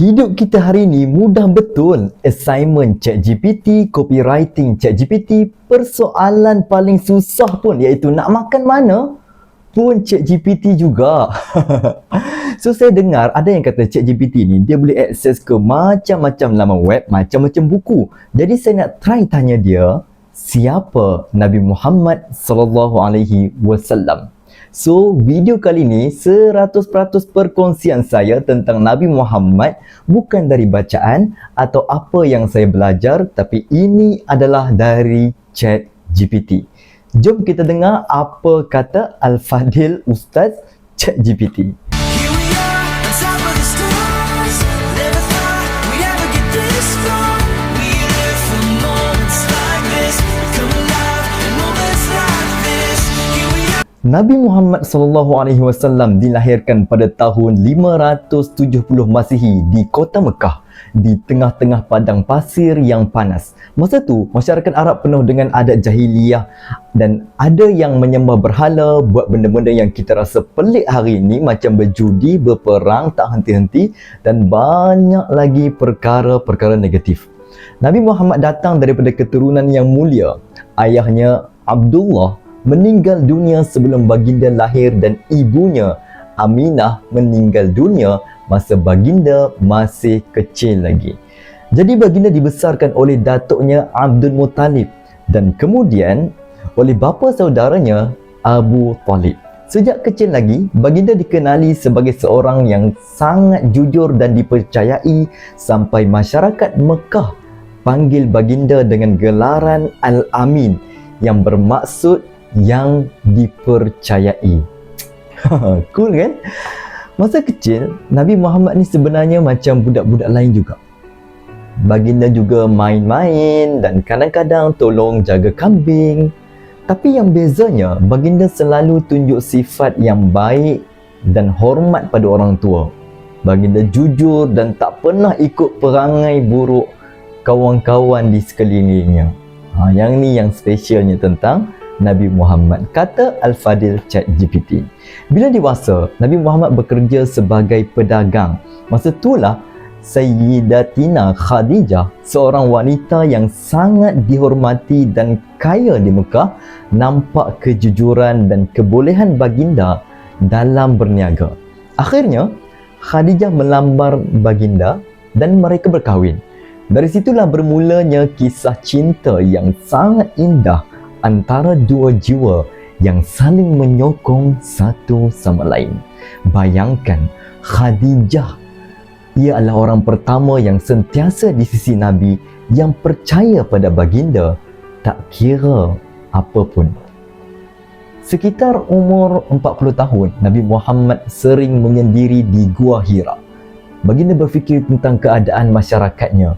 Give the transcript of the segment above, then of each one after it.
Hidup kita hari ni mudah betul. Assignment ChatGPT, copywriting ChatGPT, persoalan paling susah pun iaitu nak makan mana pun ChatGPT juga. So saya dengar ada yang kata ChatGPT ni dia boleh akses ke macam-macam laman web, macam-macam buku. Jadi saya nak try tanya dia, siapa Nabi Muhammad sallallahu alaihi wasallam? So, video kali ni 100% perkongsian saya tentang Nabi Muhammad bukan dari bacaan atau apa yang saya belajar, tapi ini adalah dari ChatGPT. Jom kita dengar apa kata Al-Fadil Ustaz ChatGPT. Nabi Muhammad SAW dilahirkan pada tahun 570 Masihi di kota Mekah, di tengah-tengah padang pasir yang panas. Masa tu, masyarakat Arab penuh dengan adat jahiliyah dan ada yang menyembah berhala, buat benda-benda yang kita rasa pelik hari ini macam berjudi, berperang tak henti-henti dan banyak lagi perkara-perkara negatif. Nabi Muhammad datang daripada keturunan yang mulia. Ayahnya Abdullah meninggal dunia sebelum baginda lahir dan ibunya Aminah meninggal dunia masa baginda masih kecil lagi. Jadi baginda dibesarkan oleh datuknya Abdul Muttalib dan kemudian oleh bapa saudaranya Abu Talib. Sejak kecil lagi, baginda dikenali sebagai seorang yang sangat jujur dan dipercayai sampai masyarakat Mekah panggil baginda dengan gelaran Al-Amin yang bermaksud yang dipercayai. Cool kan? Masa kecil, Nabi Muhammad ni sebenarnya macam budak-budak lain juga. Baginda juga main-main dan kadang-kadang tolong jaga kambing. Tapi yang bezanya, baginda selalu tunjuk sifat yang baik dan hormat pada orang tua. Baginda jujur dan tak pernah ikut perangai buruk kawan-kawan di sekelilingnya. Yang ni yang spesialnya tentang Nabi Muhammad, kata Al-Fadil ChatGPT. Bila dewasa, Nabi Muhammad bekerja sebagai pedagang. Masa itulah Sayyidatina Khadijah, seorang wanita yang sangat dihormati dan kaya di Mekah, nampak kejujuran dan kebolehan baginda dalam berniaga. Akhirnya, Khadijah melamar baginda dan mereka berkahwin. Dari situlah bermulanya kisah cinta yang sangat indah antara dua jiwa yang saling menyokong satu sama lain. Bayangkan, Khadijah, ia adalah orang pertama yang sentiasa di sisi Nabi, yang percaya pada baginda tak kira apapun. Sekitar umur 40 tahun, Nabi Muhammad sering menyendiri di Gua Hira. Baginda berfikir tentang keadaan masyarakatnya.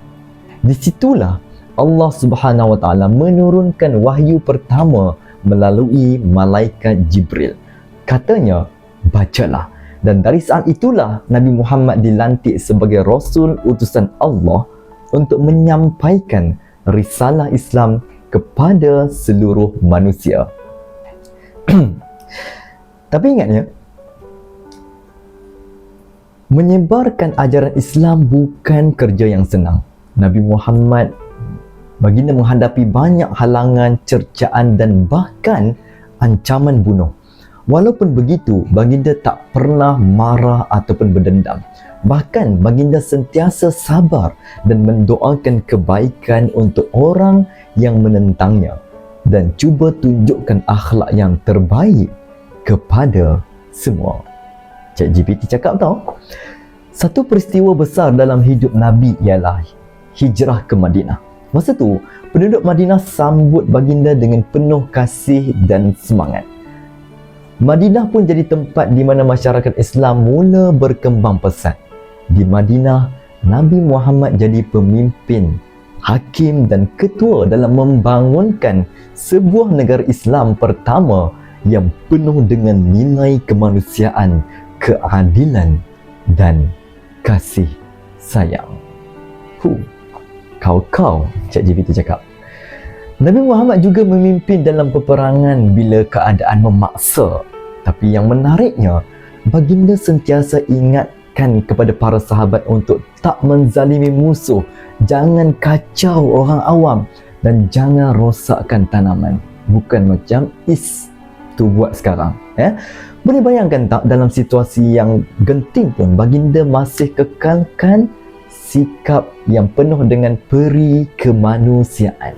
Di situlah Allah Subhanahu Wa Taala menurunkan wahyu pertama melalui malaikat Jibril. Katanya, bacalah. Dan dari saat itulah Nabi Muhammad dilantik sebagai Rasul utusan Allah untuk menyampaikan risalah Islam kepada seluruh manusia. Tapi ingatnya, menyebarkan ajaran Islam bukan kerja yang senang. Nabi Muhammad, baginda menghadapi banyak halangan, cercaan dan bahkan ancaman bunuh. Walaupun begitu, baginda tak pernah marah ataupun berdendam. Bahkan baginda sentiasa sabar dan mendoakan kebaikan untuk orang yang menentangnya dan cuba tunjukkan akhlak yang terbaik kepada semua. ChatGPT cakap tau, satu peristiwa besar dalam hidup Nabi ialah hijrah ke Madinah. Masa tu, penduduk Madinah sambut baginda dengan penuh kasih dan semangat. Madinah pun jadi tempat di mana masyarakat Islam mula berkembang pesat. Di Madinah, Nabi Muhammad jadi pemimpin, hakim dan ketua dalam membangunkan sebuah negara Islam pertama yang penuh dengan nilai kemanusiaan, keadilan dan kasih sayang. Kau, ChatGPT cakap. Nabi Muhammad juga memimpin dalam peperangan bila keadaan memaksa. Tapi yang menariknya, baginda sentiasa ingat ingatkan kepada para sahabat untuk tak menzalimi musuh, jangan kacau orang awam dan jangan rosakkan tanaman. Bukan macam tu buat sekarang. Boleh bayangkan tak, dalam situasi yang genting pun baginda masih kekalkan sikap yang penuh dengan peri kemanusiaan.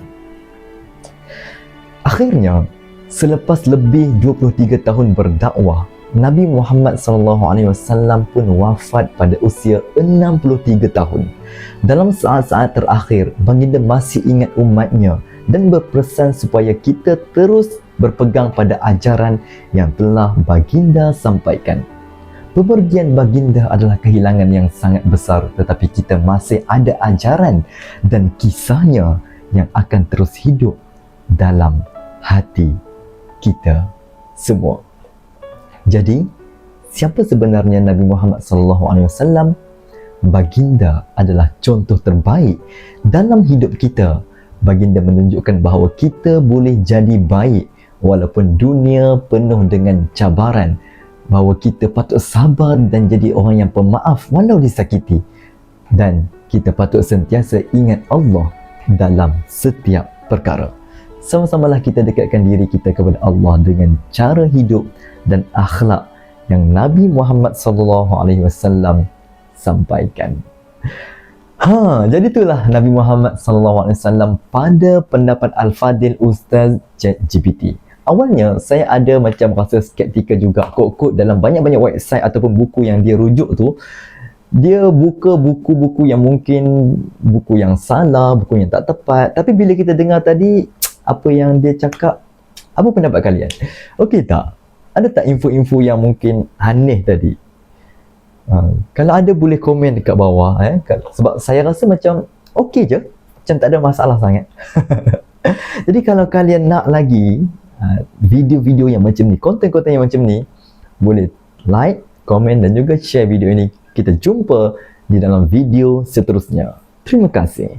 Akhirnya, selepas lebih 23 tahun berdakwah, Nabi Muhammad SAW pun wafat pada usia 63 tahun. Dalam saat-saat terakhir, baginda masih ingat umatnya dan berpesan supaya kita terus berpegang pada ajaran yang telah baginda sampaikan. Bepergian baginda adalah kehilangan yang sangat besar, tetapi kita masih ada ajaran dan kisahnya yang akan terus hidup dalam hati kita semua. Jadi, siapa sebenarnya Nabi Muhammad SAW? Baginda adalah contoh terbaik dalam hidup kita. Baginda menunjukkan bahawa kita boleh jadi baik walaupun dunia penuh dengan cabaran, bahawa kita patut sabar dan jadi orang yang pemaaf walau disakiti, dan kita patut sentiasa ingat Allah dalam setiap perkara. Sama-samalah kita dekatkan diri kita kepada Allah dengan cara hidup dan akhlak yang Nabi Muhammad SAW sampaikan. Jadi itulah Nabi Muhammad SAW pada pendapat Al-Fadil Ustaz ChatGPT. Awalnya saya ada macam rasa skeptikal juga, kod-kod dalam banyak-banyak website ataupun buku yang dia rujuk tu, dia buka buku-buku yang mungkin buku yang salah, buku yang tak tepat. Tapi bila kita dengar tadi apa yang dia cakap, apa pendapat kalian? Okey tak? Ada tak info-info yang mungkin aneh tadi? Kalau ada boleh komen dekat bawah, sebab saya rasa macam okey je, macam tak ada masalah sangat. Jadi kalau kalian nak lagi video-video yang macam ni, konten-konten yang macam ni, boleh like, komen dan juga share video ini. Kita jumpa di dalam video seterusnya. Terima kasih.